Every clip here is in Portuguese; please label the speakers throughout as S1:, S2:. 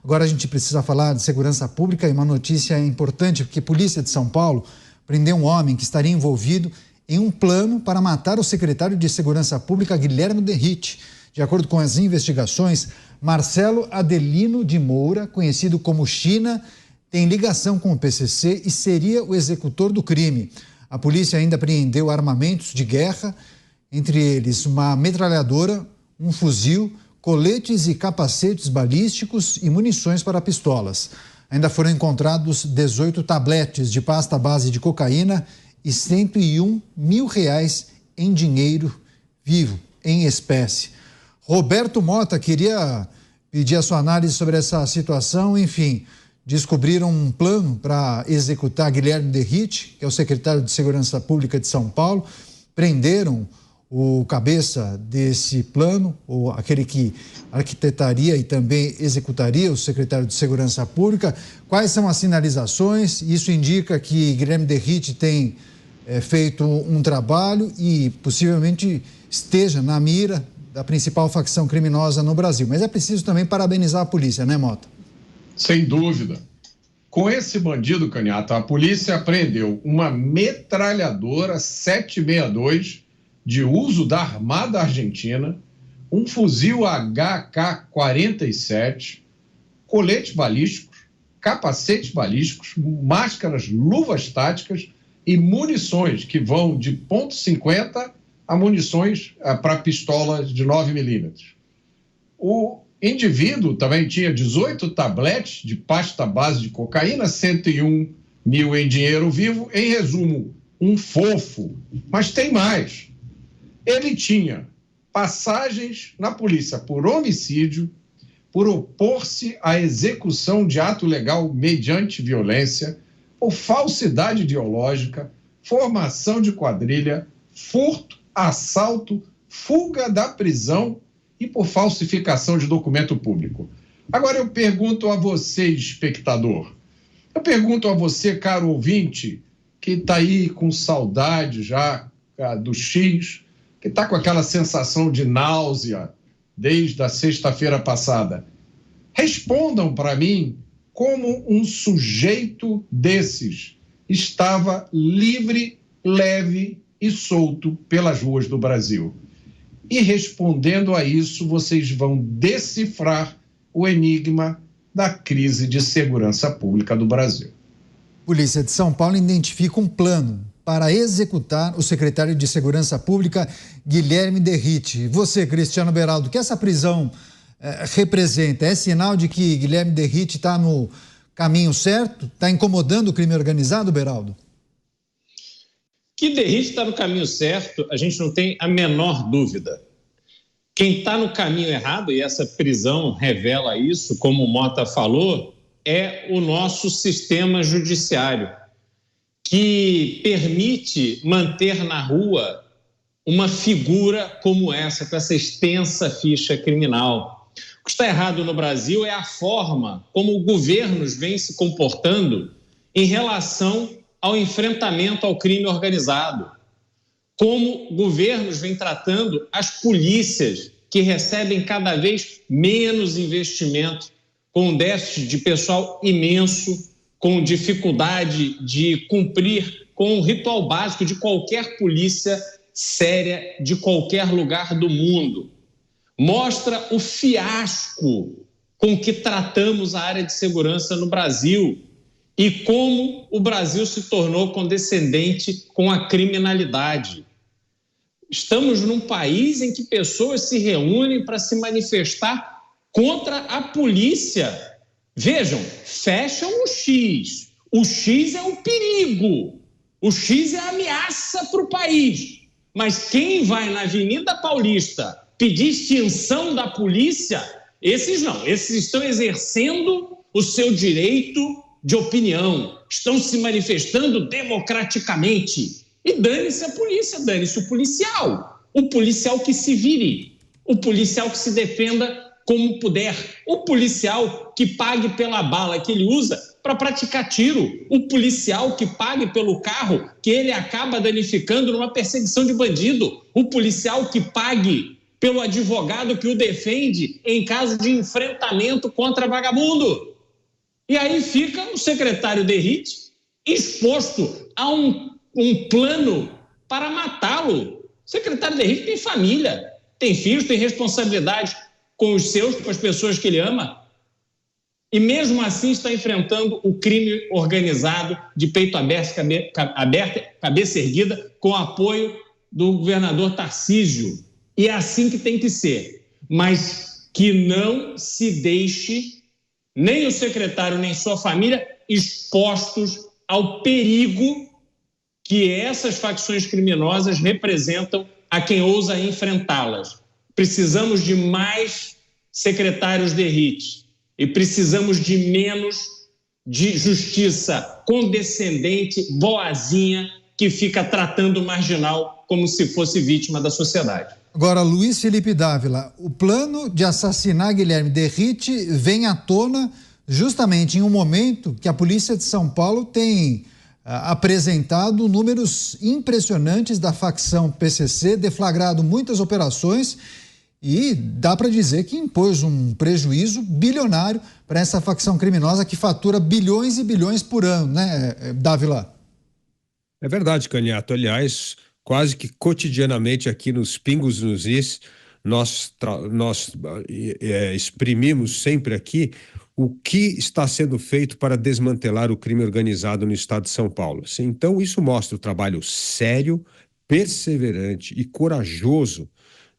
S1: Agora a gente precisa falar de segurança pública e uma notícia importante, porque a Polícia de São Paulo prendeu um homem que estaria envolvido em um plano para matar o secretário de Segurança Pública, Guilherme Derrite. De acordo com as investigações, Marcelo Adelino de Moura, conhecido como China, tem ligação com o PCC e seria o executor do crime. A polícia ainda apreendeu armamentos de guerra, entre eles uma metralhadora, um fuzil, coletes e capacetes balísticos e munições para pistolas. Ainda foram encontrados 18 tabletes de pasta base de cocaína e R$101 mil em dinheiro vivo, em espécie. Roberto Mota, queria pedir a sua análise sobre essa situação. Enfim, descobriram um plano para executar Guilherme Derrite, que é o secretário de Segurança Pública de São Paulo. Prenderam o cabeça desse plano, ou aquele que arquitetaria e também executaria, o secretário de Segurança Pública. Quais são as sinalizações? Isso indica que Guilherme Derrite tem feito um trabalho e possivelmente esteja na mira da principal facção criminosa no Brasil. Mas é preciso também parabenizar a polícia, né, Mota?
S2: Sem dúvida. Com esse bandido, Canhata, a polícia apreendeu uma metralhadora 762 de uso da Armada Argentina, um fuzil HK-47, coletes balísticos, capacetes balísticos, máscaras, luvas táticas e munições que vão de .50 a munições para pistolas de 9 milímetros. O indivíduo também tinha 18 tabletes de pasta base de cocaína, 101 mil em dinheiro vivo. Em resumo, um fofo. Mas tem mais. Ele tinha passagens na polícia por homicídio, por opor-se à execução de ato legal mediante violência, por falsidade ideológica, formação de quadrilha, furto, assalto, fuga da prisão e por falsificação de documento público. Agora eu pergunto a você, espectador, eu pergunto a você, caro ouvinte, que está aí com saudade já do X, que está com aquela sensação de náusea desde a sexta-feira passada. Respondam para mim como um sujeito desses estava livre, leve e solto pelas ruas do Brasil. E respondendo a isso, vocês vão decifrar o enigma da crise de segurança pública do Brasil.
S1: Polícia de São Paulo identifica um plano para executar o secretário de Segurança Pública, Guilherme Derrite. Você, Cristiano Beraldo, que essa prisão representa? É sinal de que Guilherme Derrite está no caminho certo? Está incomodando o crime organizado, Beraldo?
S3: Que Derrite está no caminho certo, a gente não tem a menor dúvida. Quem está no caminho errado, e essa prisão revela isso, como o Mota falou, é o nosso sistema judiciário, que permite manter na rua uma figura como essa, com essa extensa ficha criminal. O que está errado no Brasil é a forma como governos vêm se comportando em relação ao enfrentamento ao crime organizado. Como governos vêm tratando as polícias, que recebem cada vez menos investimento, com um déficit de pessoal imenso, com dificuldade de cumprir com o ritual básico de qualquer polícia séria de qualquer lugar do mundo. Mostra o fiasco com que tratamos a área de segurança no Brasil e como o Brasil se tornou condescendente com a criminalidade. Estamos num país em que pessoas se reúnem para se manifestar contra a polícia. Vejam, fecham o X. O X é o perigo. O X é a ameaça para o país. Mas quem vai na Avenida Paulista pedir extinção da polícia, esses não. Esses estão exercendo o seu direito de opinião, estão se manifestando democraticamente. E dane-se a polícia, dane-se o policial que se vire, o policial que se defenda como puder, o policial que pague pela bala que ele usa para praticar tiro, o policial que pague pelo carro que ele acaba danificando numa perseguição de bandido, o policial que pague pelo advogado que o defende em caso de enfrentamento contra vagabundo. E aí fica o secretário Derrite exposto a um plano para matá-lo. O secretário Derrite tem família, tem filhos, tem responsabilidade com os seus, com as pessoas que ele ama. E mesmo assim está enfrentando o crime organizado de peito aberto, cabeça erguida, com apoio do governador Tarcísio. E é assim que tem que ser. Mas que não se deixe nem o secretário nem sua família expostos ao perigo que essas facções criminosas representam a quem ousa enfrentá-las. Precisamos de mais secretários Derrite e precisamos de menos de justiça condescendente, boazinha, que fica tratando o marginal como se fosse vítima da sociedade.
S1: Agora, Luiz Felipe Dávila, o plano de assassinar Guilherme Derrite vem à tona justamente em um momento que a Polícia de São Paulo tem apresentado números impressionantes da facção PCC, deflagrado muitas operações e dá para dizer que impôs um prejuízo bilionário para essa facção criminosa que fatura bilhões e bilhões por ano, né, Dávila?
S4: É verdade, Canhato. Aliás, quase que cotidianamente aqui nos Pingos nos Is, nós exprimimos sempre aqui o que está sendo feito para desmantelar o crime organizado no estado de São Paulo. Então, isso mostra o trabalho sério, perseverante e corajoso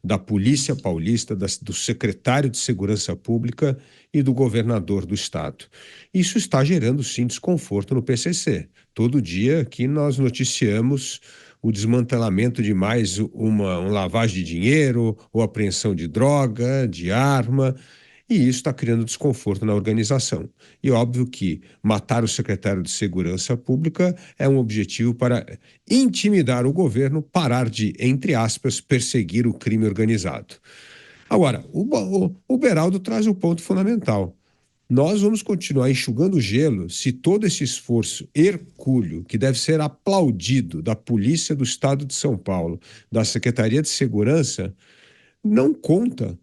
S4: da Polícia Paulista, do secretário de Segurança Pública e do governador do estado. Isso está gerando, sim, desconforto no PCC. Todo dia aqui nós noticiamos o desmantelamento de mais uma lavagem de dinheiro ou apreensão de droga, de arma, e isso está criando desconforto na organização. E óbvio que matar o secretário de Segurança Pública é um objetivo para intimidar o governo, parar de, entre aspas, perseguir o crime organizado. Agora, o Beraldo traz um ponto fundamental. Nós vamos continuar enxugando gelo se todo esse esforço hercúleo, que deve ser aplaudido da Polícia do Estado de São Paulo, da Secretaria de Segurança, não conta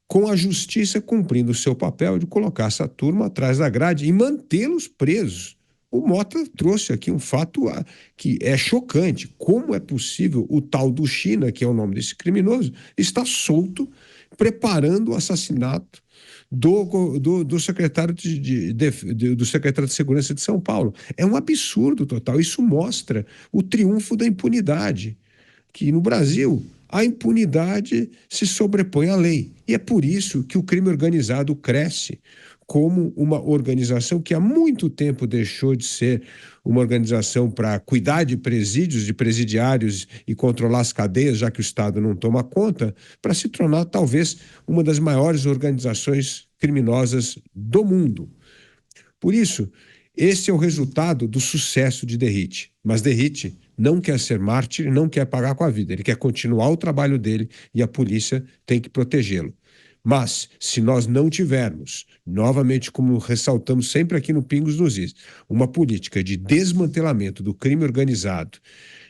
S4: com a justiça cumprindo o seu papel de colocar essa turma atrás da grade e mantê-los presos. O Mota trouxe aqui um fato que é chocante. Como é possível o tal do China, que é o nome desse criminoso, estar solto, preparando o assassinato do secretário do secretário de Segurança de São Paulo? É um absurdo total. Isso mostra o triunfo da impunidade, que no Brasil a impunidade se sobrepõe à lei. E é por isso que o crime organizado cresce como uma organização que há muito tempo deixou de ser uma organização para cuidar de presídios, de presidiários e controlar as cadeias, já que o Estado não toma conta, para se tornar talvez uma das maiores organizações criminosas do mundo. Por isso, esse é o resultado do sucesso de Derrite. Mas Derrite não quer ser mártir, não quer pagar com a vida. Ele quer continuar o trabalho dele e a polícia tem que protegê-lo. Mas, se nós não tivermos, novamente, como ressaltamos sempre aqui no Pingos nos Is, uma política de desmantelamento do crime organizado,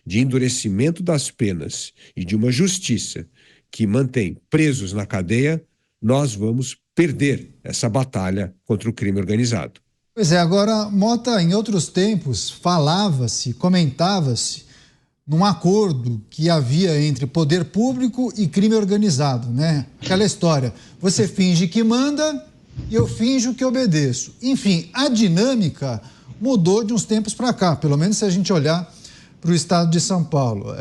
S4: de endurecimento das penas e de uma justiça que mantém presos na cadeia, nós vamos perder essa batalha contra o crime organizado.
S1: Pois é, agora, Mota, em outros tempos, falava-se, comentava-se num acordo que havia entre poder público e crime organizado, né? Aquela história, você finge que manda e eu finjo que obedeço. Enfim, a dinâmica mudou de uns tempos para cá, pelo menos se a gente olhar para o estado de São Paulo.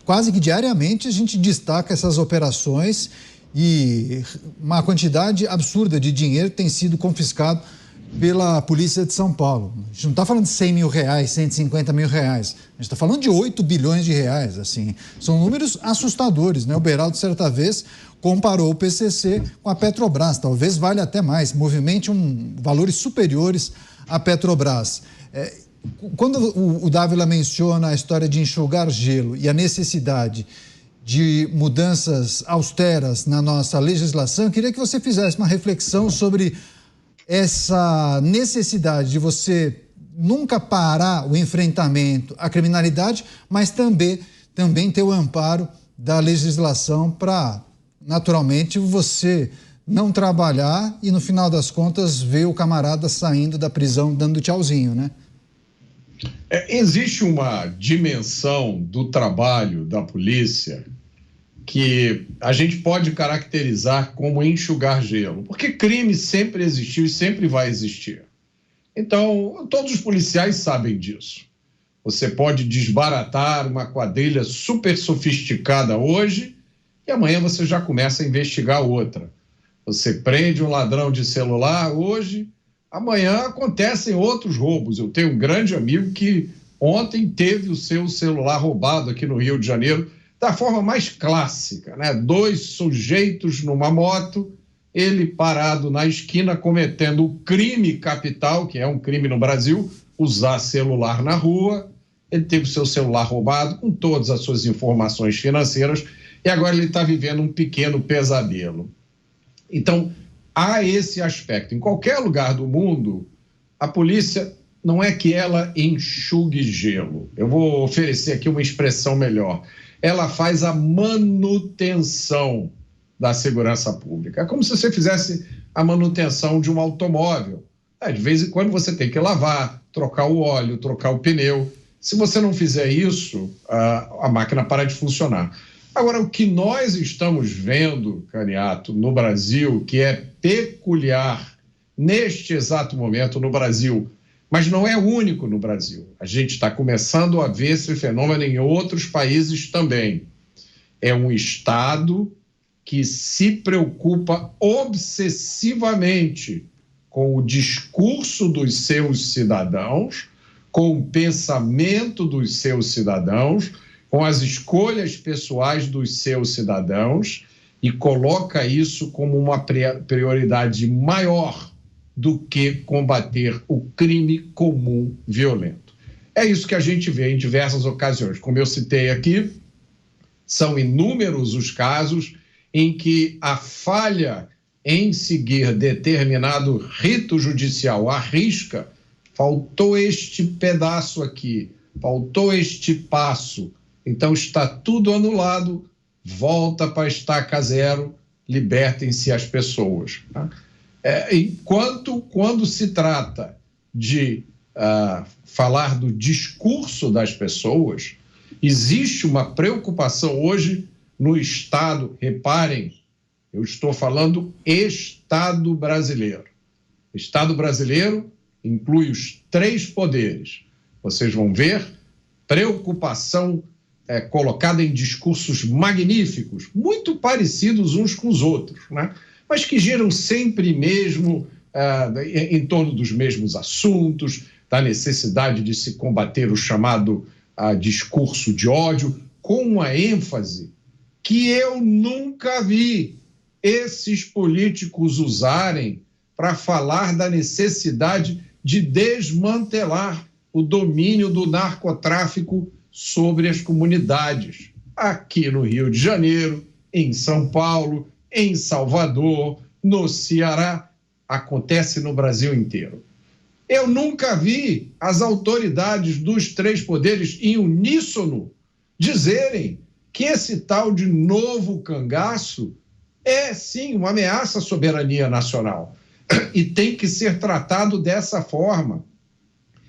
S1: Quase que diariamente a gente destaca essas operações e uma quantidade absurda de dinheiro tem sido confiscado pela Polícia de São Paulo. A gente não está falando de 100 mil reais, 150 mil reais. A gente está falando de 8 bilhões de reais, assim. São números assustadores, né? O Beraldo, certa vez, comparou o PCC com a Petrobras. Talvez valha até mais, movimente valores superiores à Petrobras. Quando o Dávila menciona a história de enxugar gelo e a necessidade de mudanças austeras na nossa legislação, eu queria que você fizesse uma reflexão sobre essa necessidade de você nunca parar o enfrentamento à criminalidade, mas também ter o amparo da legislação para, naturalmente, você não trabalhar e, no final das contas, ver o camarada saindo da prisão dando tchauzinho, né?
S2: Existe uma dimensão do trabalho da polícia que a gente pode caracterizar como enxugar gelo, porque crime sempre existiu e sempre vai existir. Então, todos os policiais sabem disso. Você pode desbaratar uma quadrilha super sofisticada hoje e amanhã você já começa a investigar outra. Você prende um ladrão de celular hoje, amanhã acontecem outros roubos. Eu tenho um grande amigo que ontem teve o seu celular roubado aqui no Rio de Janeiro, da forma mais clássica, né? 2 sujeitos numa moto, ele parado na esquina cometendo o crime capital, que é um crime no Brasil, usar celular na rua. Ele teve o seu celular roubado com todas as suas informações financeiras e agora ele está vivendo um pequeno pesadelo. Então, há esse aspecto. Em qualquer lugar do mundo, a polícia não é que ela enxugue gelo. Eu vou oferecer aqui uma expressão melhor. Ela faz a manutenção da segurança pública. É como se você fizesse a manutenção de um automóvel. De vez em quando você tem que lavar, trocar o óleo, trocar o pneu. Se você não fizer isso, a máquina para de funcionar. Agora, o que nós estamos vendo, Caniato, no Brasil, que é peculiar neste exato momento no Brasil, mas não é único no Brasil. A gente está começando a ver esse fenômeno em outros países também. É um Estado que se preocupa obsessivamente com o discurso dos seus cidadãos, com o pensamento dos seus cidadãos, com as escolhas pessoais dos seus cidadãos e coloca isso como uma prioridade maior do que combater o crime comum violento. É isso que a gente vê em diversas ocasiões. Como eu citei aqui, são inúmeros os casos em que a falha em seguir determinado rito judicial à risca, faltou este pedaço aqui, faltou este passo, então está tudo anulado, volta para a estaca zero, libertem-se as pessoas. Tá? Enquanto, quando se trata de falar do discurso das pessoas, existe uma preocupação hoje no Estado, reparem, eu estou falando Estado brasileiro. Estado brasileiro inclui os 3 poderes. Vocês vão ver preocupação colocada em discursos magníficos, muito parecidos uns com os outros, né? Mas que giram sempre mesmo em torno dos mesmos assuntos, da necessidade de se combater o chamado discurso de ódio, com uma ênfase que eu nunca vi esses políticos usarem para falar da necessidade de desmantelar o domínio do narcotráfico sobre as comunidades. Aqui no Rio de Janeiro, em São Paulo, em Salvador, no Ceará, acontece no Brasil inteiro. Eu nunca vi as autoridades dos 3 poderes em uníssono dizerem que esse tal de novo cangaço é, sim, uma ameaça à soberania nacional e tem que ser tratado dessa forma.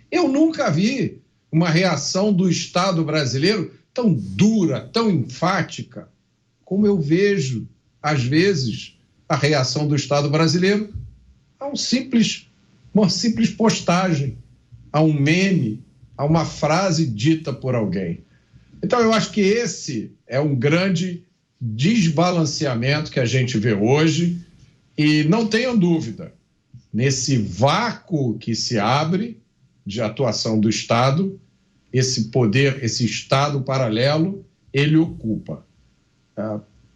S2: Eu nunca vi uma reação do Estado brasileiro tão dura, tão enfática, como eu vejo, às vezes, a reação do Estado brasileiro a uma simples postagem, a um meme, a uma frase dita por alguém. Então, eu acho que esse é um grande desbalanceamento que a gente vê hoje e não tenham dúvida, nesse vácuo que se abre de atuação do Estado, esse poder, esse Estado paralelo, ele ocupa.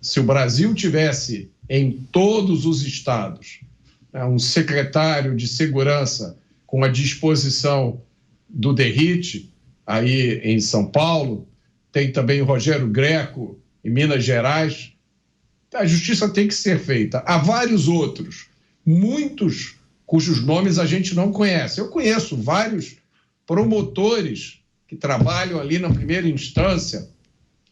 S2: Se o Brasil tivesse em todos os estados um secretário de segurança com a disposição do DERIT, aí em São Paulo, tem também o Rogério Greco, em Minas Gerais, a justiça tem que ser feita. Há vários outros, muitos cujos nomes a gente não conhece. Eu conheço vários promotores que trabalham ali na primeira instância,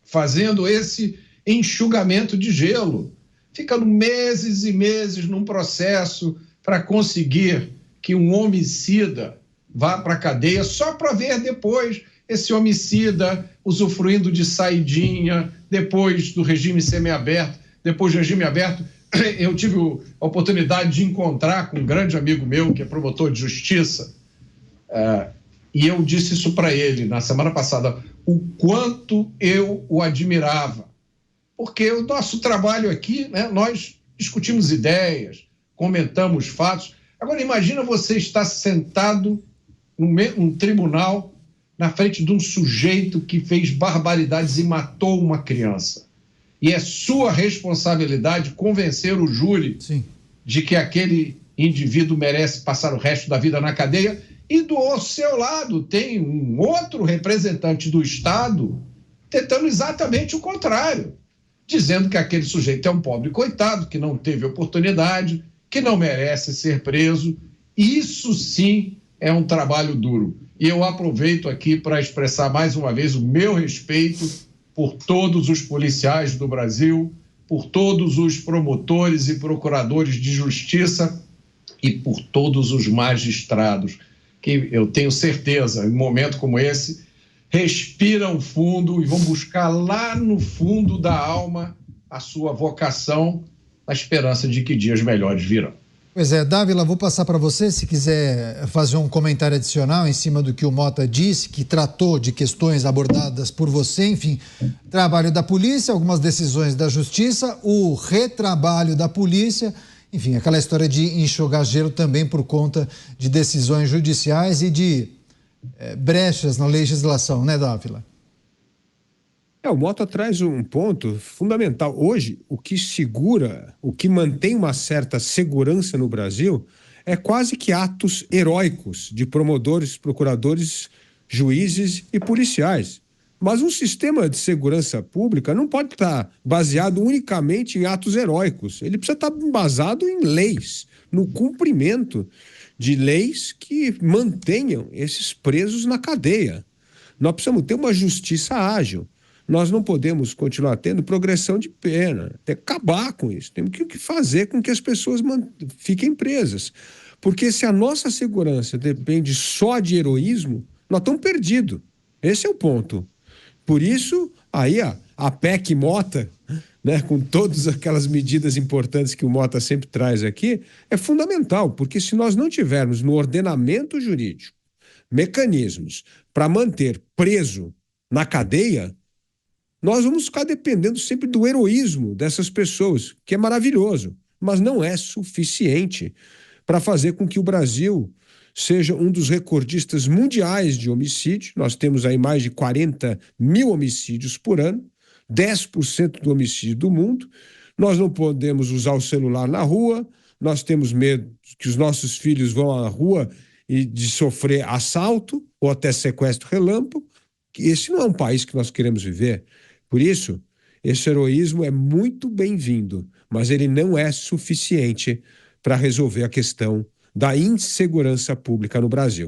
S2: fazendo esse enxugamento de gelo. ficando meses e meses num processo para conseguir que um homicida vá para a cadeia, só para ver depois esse homicida usufruindo de saidinha, depois do regime semiaberto. Depois do regime aberto, eu tive a oportunidade de encontrar com um grande amigo meu, que é promotor de justiça, e eu disse isso para ele na semana passada, o quanto eu o admirava. Porque o nosso trabalho aqui, né, nós discutimos ideias, comentamos fatos. Agora, imagina você estar sentado num tribunal na frente de um sujeito que fez barbaridades e matou uma criança. E é sua responsabilidade convencer o júri
S1: Sim.
S2: de que aquele indivíduo merece passar o resto da vida na cadeia, e do seu lado tem um outro representante do Estado tentando exatamente o contrário, dizendo que aquele sujeito é um pobre coitado, que não teve oportunidade, que não merece ser preso. Isso sim é um trabalho duro. E eu aproveito aqui para expressar mais uma vez o meu respeito por todos os policiais do Brasil, por todos os promotores e procuradores de justiça e por todos os magistrados, que eu tenho certeza, em um momento como esse, respiram fundo e vão buscar lá no fundo da alma a sua vocação, na esperança de que dias melhores virão.
S1: Pois é, Dávila, vou passar para você, se quiser fazer um comentário adicional em cima do que o Mota disse, que tratou de questões abordadas por você, enfim, trabalho da polícia, algumas decisões da justiça, o retrabalho da polícia, enfim, aquela história de enxugar gelo também por conta de decisões judiciais e de brechas na legislação, né, Dávila?
S4: O Mota traz um ponto fundamental. Hoje, o que segura, o que mantém uma certa segurança no Brasil é quase que atos heróicos de promotores, procuradores, juízes e policiais. Mas um sistema de segurança pública não pode estar baseado unicamente em atos heróicos. Ele precisa estar embasado em leis, no cumprimento de leis que mantenham esses presos na cadeia. Nós precisamos ter uma justiça ágil. Nós não podemos continuar tendo progressão de pena. Tem que acabar com isso. Temos que fazer com que as pessoas fiquem presas. Porque se a nossa segurança depende só de heroísmo, nós estamos perdidos. Esse é o ponto. Por isso, aí a PEC Mota, né, com todas aquelas medidas importantes que o Mota sempre traz aqui, é fundamental. Porque se nós não tivermos no ordenamento jurídico mecanismos para manter preso na cadeia, nós vamos ficar dependendo sempre do heroísmo dessas pessoas, que é maravilhoso, mas não é suficiente para fazer com que o Brasil seja um dos recordistas mundiais de homicídio. Nós temos aí mais de 40 mil homicídios por ano, 10% do homicídio do mundo. Nós não podemos usar o celular na rua, nós temos medo que os nossos filhos vão à rua e de sofrer assalto ou até sequestro relâmpago. Esse não é um país que nós queremos viver. Por isso, esse heroísmo é muito bem-vindo, mas ele não é suficiente para resolver a questão da insegurança pública no Brasil.